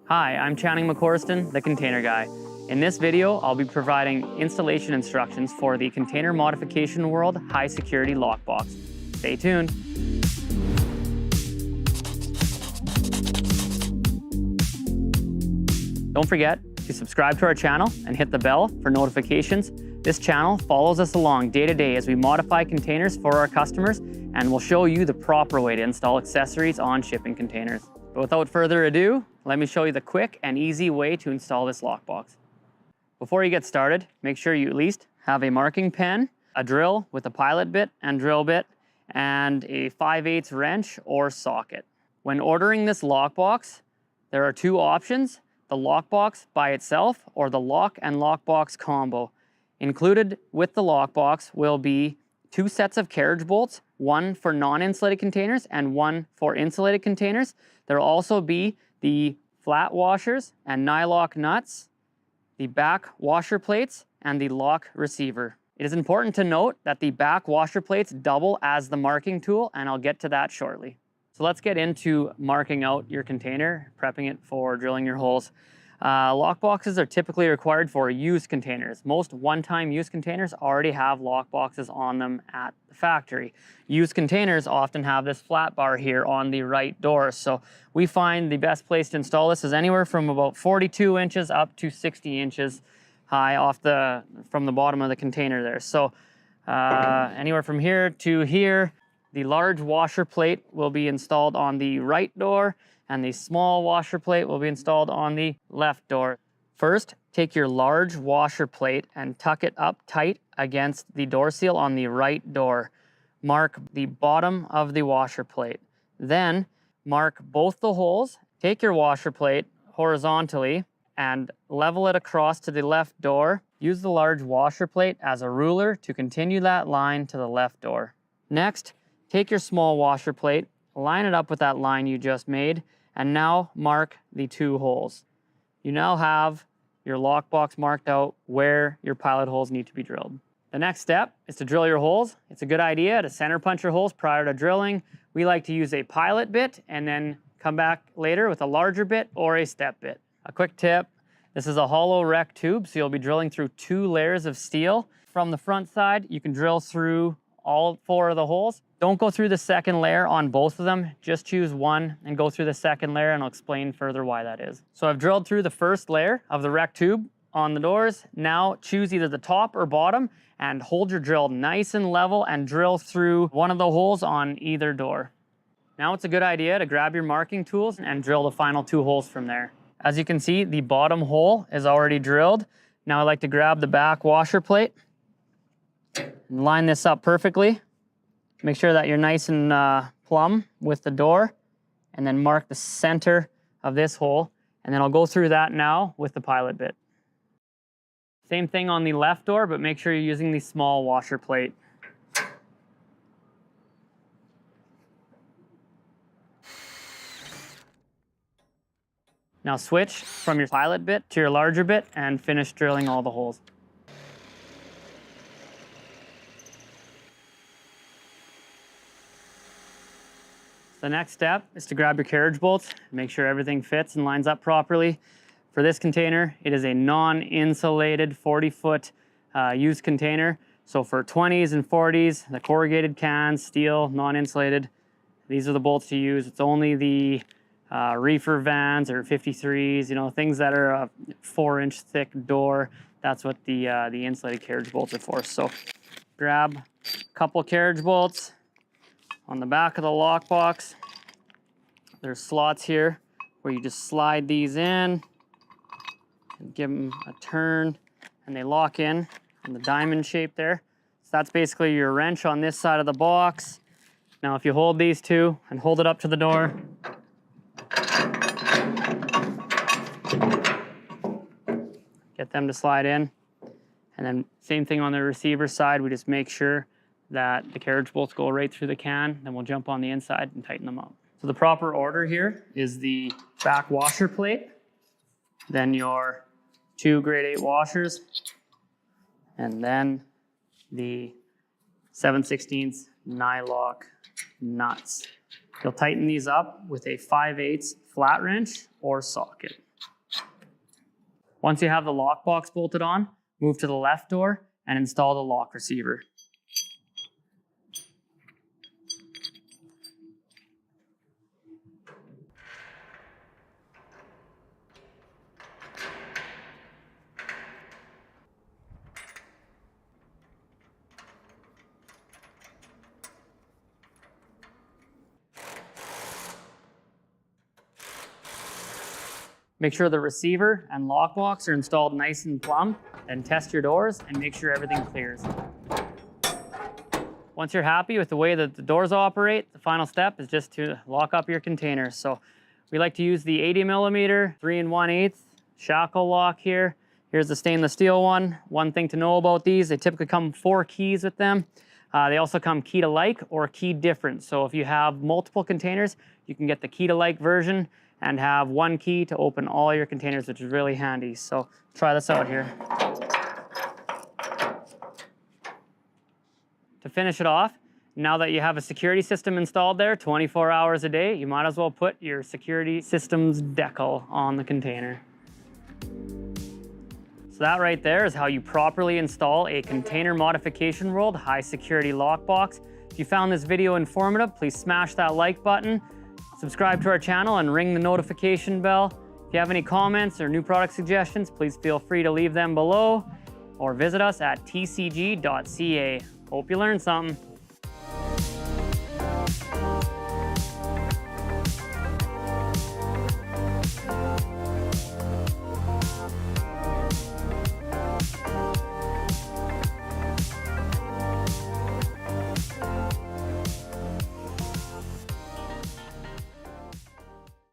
Hi, I'm Channing McCorston, the Container Guy. In this video, I'll be providing installation instructions for the Container Modification World High Security Lockbox. Stay tuned. Don't forget to subscribe to our channel and hit the bell for notifications. This channel follows us along day to day as we modify containers for our customers, and we'll show you the proper way to install accessories on shipping containers. But without further ado, let me show you the quick and easy way to install this lockbox. Before you get started, make sure you at least have a marking pen, a drill with a pilot bit and drill bit, and a 5/8 wrench or socket. When ordering this lockbox, there are two options: the lockbox by itself or the lock and lockbox combo. Included with the lockbox will be 2 sets of carriage bolts, one for non-insulated containers and one for insulated containers. There will also be the flat washers and nylock nuts, the back washer plates, and the lock receiver. It is important to note that the back washer plates double as the marking tool, and I'll get to that shortly. So let's get into marking out your container, prepping it for drilling your holes. Lockboxes are typically required for used containers. Most one-time use containers already have lockboxes on them at the factory. Used containers often have this flat bar here on the right door. So we find the best place to install this is anywhere from about 42 inches up to 60 inches high from the bottom of the container there. So anywhere from here to here. The large washer plate will be installed on the right door, and the small washer plate will be installed on the left door. First, take your large washer plate and tuck it up tight against the door seal on the right door. Mark the bottom of the washer plate. Then, mark both the holes. Take your washer plate horizontally and level it across to the left door. Use the large washer plate as a ruler to continue that line to the left door. Next, take your small washer plate, line it up with that line you just made, and now mark the 2 holes. You now have your lockbox marked out where your pilot holes need to be drilled. The next step is to drill your holes. It's a good idea to center punch your holes prior to drilling. We like to use a pilot bit and then come back later with a larger bit or a step bit. A quick tip, this is a hollow rec tube, so you'll be drilling through 2 layers of steel. From the front side, you can drill through all 4 of the holes. Don't go through the second layer on both of them. Just choose one and go through the second layer, and I'll explain further why that is. So I've drilled through the first layer of the rec tube on the doors. Now choose either the top or bottom and hold your drill nice and level and drill through one of the holes on either door. Now it's a good idea to grab your marking tools and drill the final 2 holes from there. As you can see, the bottom hole is already drilled. Now I like to grab the back washer plate and line this up perfectly. Make sure that you're nice and plumb with the door, and then mark the center of this hole, and then I'll go through that now with the pilot bit. Same thing on the left door, but make sure you're using the small washer plate. Now switch from your pilot bit to your larger bit and finish drilling all the holes. The next step is to grab your carriage bolts, make sure everything fits and lines up properly. For this container, it is a non-insulated 40-foot used container. So for 20s and 40s, the corrugated cans, steel, non-insulated, these are the bolts to use. It's only the reefer vans or 53s, things that are a 4-inch thick door. That's what the insulated carriage bolts are for. So grab a couple carriage bolts. On the back of the lockbox, there's slots here where you just slide these in and give them a turn, and they lock in the diamond shape there. So that's basically your wrench on this side of the box. Now if you hold these 2 and hold it up to the door, get them to slide in. And then same thing on the receiver side, we just make sure that the carriage bolts go right through the can, then we'll jump on the inside and tighten them up. So the proper order here is the back washer plate, then your 2 grade 8 washers, and then the 7/16 nylock nuts. You'll tighten these up with a 5/8 flat wrench or socket. Once you have the lockbox bolted on, move to the left door and install the lock receiver. Make sure the receiver and lockbox are installed nice and plumb, then test your doors and make sure everything clears. Once you're happy with the way that the doors operate, the final step is just to lock up your containers. So we like to use the 80mm 3 1/8 shackle lock here. Here's the stainless steel one. One thing to know about these, they typically come 4 keys with them. They also come key to like or key different. So if you have multiple containers, you can get the key to like version and have 1 key to open all your containers, which is really handy. So try this out here. To finish it off, now that you have a security system installed there 24 hours a day, you might as well put your security system's decal on the container. So that right there is how you properly install a container modification rolled high security lockbox. If you found this video informative, please smash that like button, subscribe to our channel and ring the notification bell. If you have any comments or new product suggestions, please feel free to leave them below or visit us at tcg.ca. Hope you learned something.